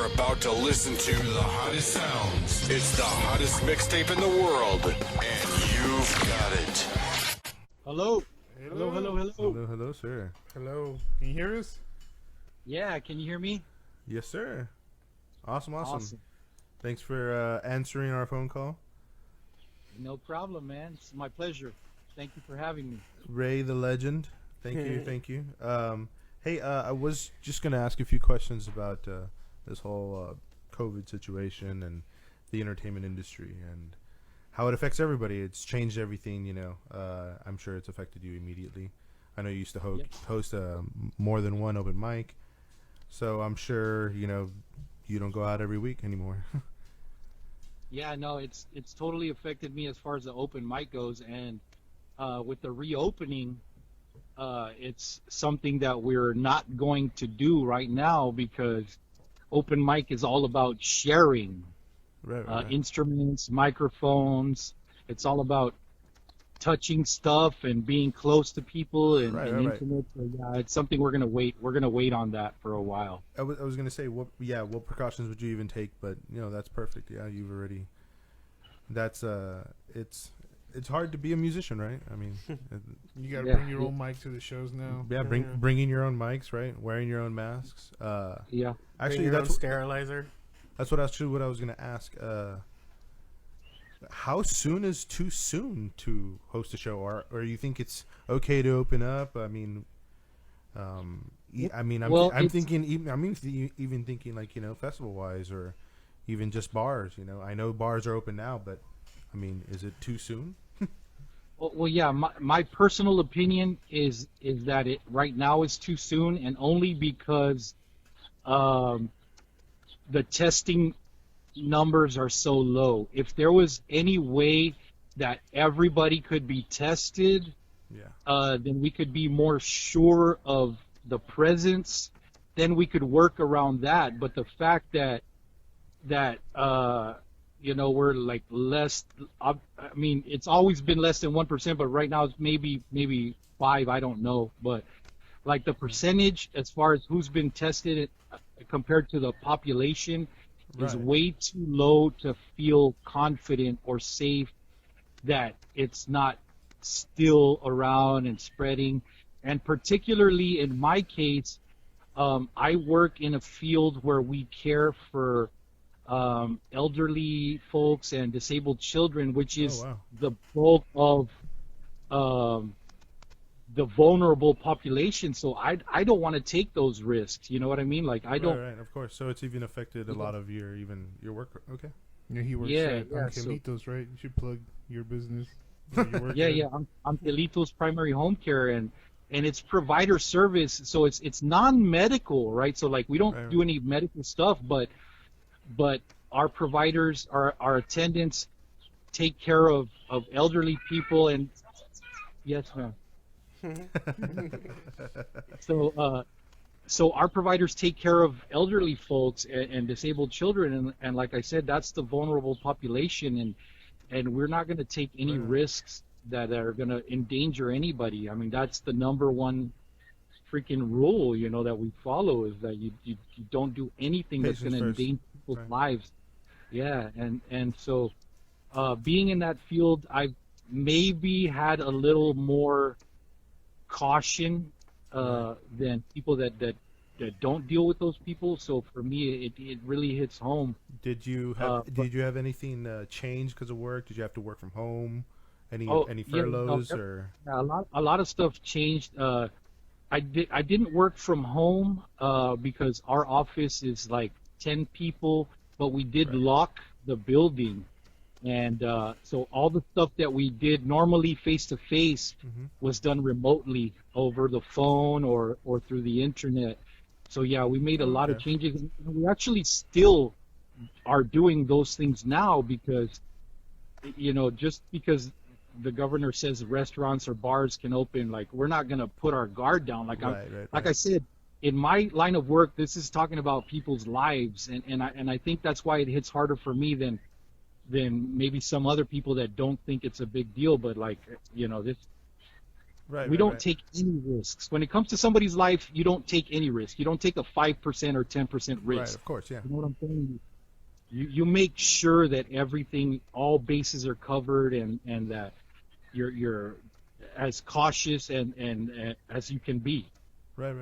You're about to listen to the hottest sounds. It's the hottest mixtape in the world, and you've got it. Hello. Hello, Sir. Hello. Can you hear us? Yeah, can you hear me? Yes, sir. Awesome. Thanks for answering our phone call. No problem, man. It's my pleasure. Thank you for having me. Ray the legend. Thank you. Hey, I was just going to ask a few questions about this whole COVID situation and the entertainment industry and how it affects everybody. It's changed everything, you know. I'm sure it's affected you immediately. I know you used to host more than one open mic, so I'm sure, you know, you don't go out every week anymore. Yeah, no, it's totally affected me as far as the open mic goes, and with the reopening, it's something that we're not going to do right now because open mic is all about sharing Right. instruments, microphones. It's all about touching stuff and being close to people and intimate. So, yeah, it's something we're gonna wait. We're gonna wait on that for a while. I was gonna say, what precautions would you even take? But you know, that's perfect. Yeah, you've already. That's it's hard to be a musician, right? I mean, you got to bring your own mic to the shows now. Yeah, bringing your own mics, right? Wearing your own masks. Yeah, actually, that's sterilizer. That's what I was gonna ask. How soon is too soon to host a show, or you think it's okay to open up? I mean, I'm thinking even thinking like, you know, festival wise or even just bars. You know, I know bars are open now, but I mean, is it too soon? Well, yeah. My personal opinion is that it right now is too soon, and only because the testing numbers are so low. If there was any way that everybody could be tested, then we could be more sure of the presence. Then we could work around that. But the fact that you know, we're like less. I mean, it's always been less than 1%, but right now it's maybe 5. I don't know, but like the percentage as far as who's been tested compared to the population is way too low to feel confident or safe that it's not still around and spreading. And particularly in my case, I work in a field where we care for elderly folks and disabled children, which is the bulk of the vulnerable population. So I don't want to take those risks. You know what I mean? Like I don't. Right, of course. So it's even affected a lot of your work. Okay. Yeah, he works at Angelitos, right? You should plug your business. I'm Pelito's Primary Home Care, and it's provider service. So it's non-medical, right? So like we don't do any medical stuff, but our providers, our attendants take care of elderly people. And yes, ma'am. So our providers take care of elderly folks and disabled children, and like I said, that's the vulnerable population, and we're not going to take any risks that are going to endanger anybody. I mean, that's the number one freaking rule, you know, that we follow, is that you don't do anything that's going to endanger people's lives. Yeah, and so being in that field, I've maybe had a little more caution than people that don't deal with those people. So for me, it really hits home. Did you have anything change because of work? Did you have to work from home? Any furloughs or? Yeah, a lot of stuff changed. I didn't work from home because our office is like 10 people, but we did lock the building. And so all the stuff that we did normally face-to-face was done remotely over the phone or through the internet. So, yeah, we made a lot of changes. And we actually still are doing those things now because, you know, just because the governor says restaurants or bars can open, like, we're not going to put our guard down. Like I said, in my line of work, this is talking about people's lives. And I think that's why it hits harder for me than maybe some other people that don't think it's a big deal. But like, you know, We don't take any risks. When it comes to somebody's life, you don't take any risk. You don't take a 5% or 10% risk. Right, of course, yeah. You know what I'm saying? You make sure that everything, all bases are covered, and that you're as cautious and as you can be. Right.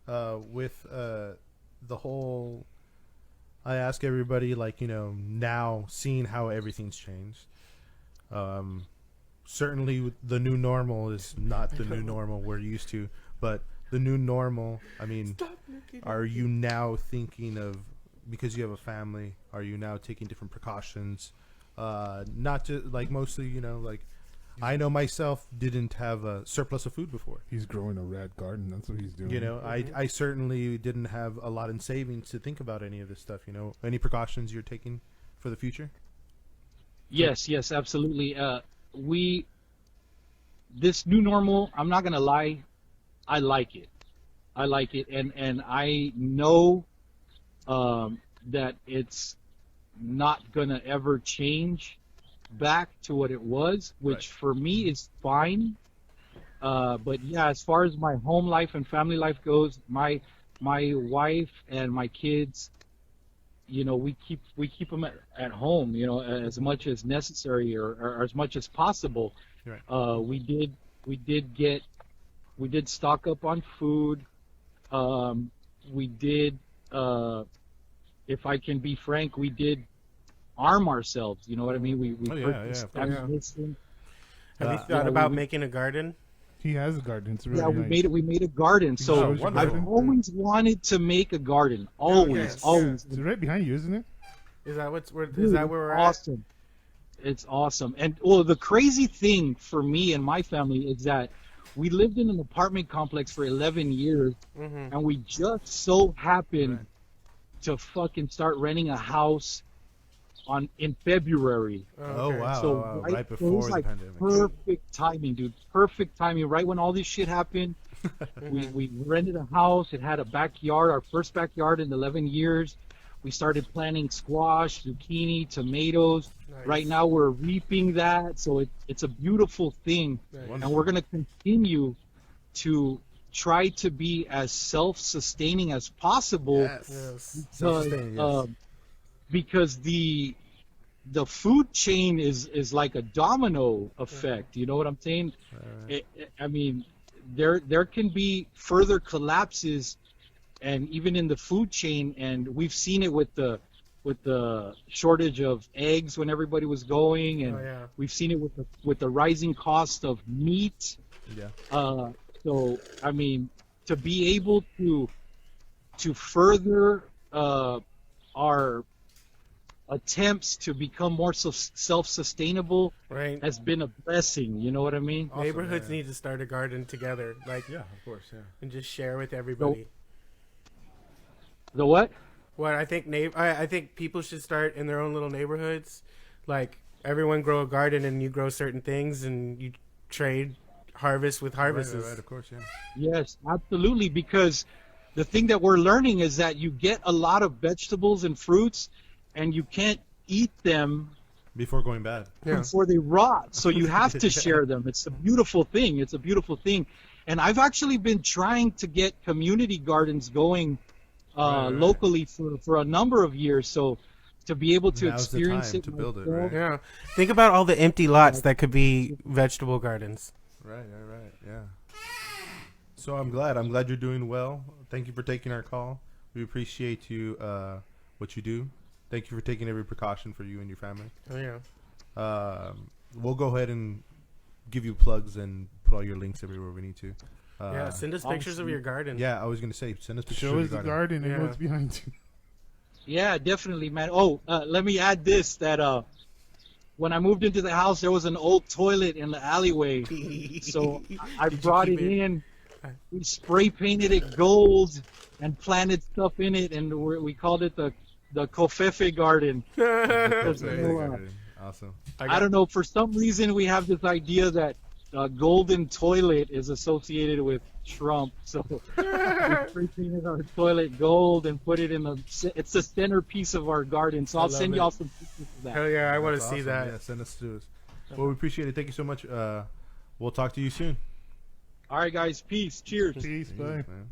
With the whole, I ask everybody, like, now seeing how everything's changed. Certainly the new normal is not the new normal we're used to, but the new normal, I mean, are you now thinking of, because you have a family, are you now taking different precautions? Not just, like, mostly, like, I know myself didn't have a surplus of food before. He's growing a rad garden. That's what he's doing. I certainly didn't have a lot in savings to think about any of this stuff. Any precautions you're taking for the future? Yes, absolutely. This new normal, I'm not gonna lie, I like it, and I know that it's not gonna ever change back to what it was, which for me is fine. But yeah, as far as my home life and family life goes, my wife and my kids, we keep them at home, as much as necessary or as much as possible. Right. We did stock up on food. We did, if I can be frank, we did arm ourselves. You know what I mean? We purchased ammunition. Have you thought about making a garden? He has a garden. It's really nice. We made a garden. So I've always wanted to make a garden. Always. It's right behind you, isn't it? Is that where we're awesome. At? It's awesome. And the crazy thing for me and my family is that we lived in an apartment complex for 11 years, and we just so happened to fucking start renting a house in February. Oh wow! So right before the pandemic. Perfect timing, dude. Perfect timing. Right when all this shit happened, we rented a house. It had a backyard, our first backyard in 11 years. We started planting squash, zucchini, tomatoes. Nice. Right now we're reaping that, so it's a beautiful thing. Nice. And we're gonna continue to try to be as self-sustaining as possible. Yes. Because the food chain is like a domino effect. You know what I'm saying? I mean, there can be further collapses, and even in the food chain, and we've seen it with the shortage of eggs when everybody was going, and we've seen it with the rising cost of meat. Yeah. So I mean, to be able to further our attempts to become more self-sustainable has been a blessing. You know what I mean? Awesome, neighborhoods need to start a garden together, of course, and just share with everybody. The what? Well, I think people should start in their own little neighborhoods. Like, everyone grow a garden, and you grow certain things, and you trade harvest with harvests. Right, of course, yeah. Yes, absolutely. Because the thing that we're learning is that you get a lot of vegetables and fruits, and you can't eat them before going bad. Before they rot. So you have to share them. It's a beautiful thing. And I've actually been trying to get community gardens going locally for a number of years. So to be able to experience it, to build it, right? Yeah. Think about all the empty lots that could be vegetable gardens. Right. Yeah. So I'm glad you're doing well. Thank you for taking our call. We appreciate you, what you do. Thank you for taking every precaution for you and your family. Oh yeah. We'll go ahead and give you plugs and put all your links everywhere we need to. Send us pictures of your garden. Yeah, I was gonna say, send us pictures Show of us your the garden and what's behind you. Yeah, definitely, man. Oh, let me add this, that when I moved into the house, there was an old toilet in the alleyway. So I brought it in. We spray painted it gold and planted stuff in it, and we called it the Covfefe garden. Awesome. I don't know, for some reason we have this idea that golden toilet is associated with Trump, so we spray painted our toilet gold and put it in it's the centerpiece of our garden. So I'll send y'all some pictures of that. Hell yeah, I want to see that. Yeah, send us to us. Well, we appreciate it. Thank you so much. We'll talk to you soon. All right, guys. Peace. Cheers. Peace. Bye. Man.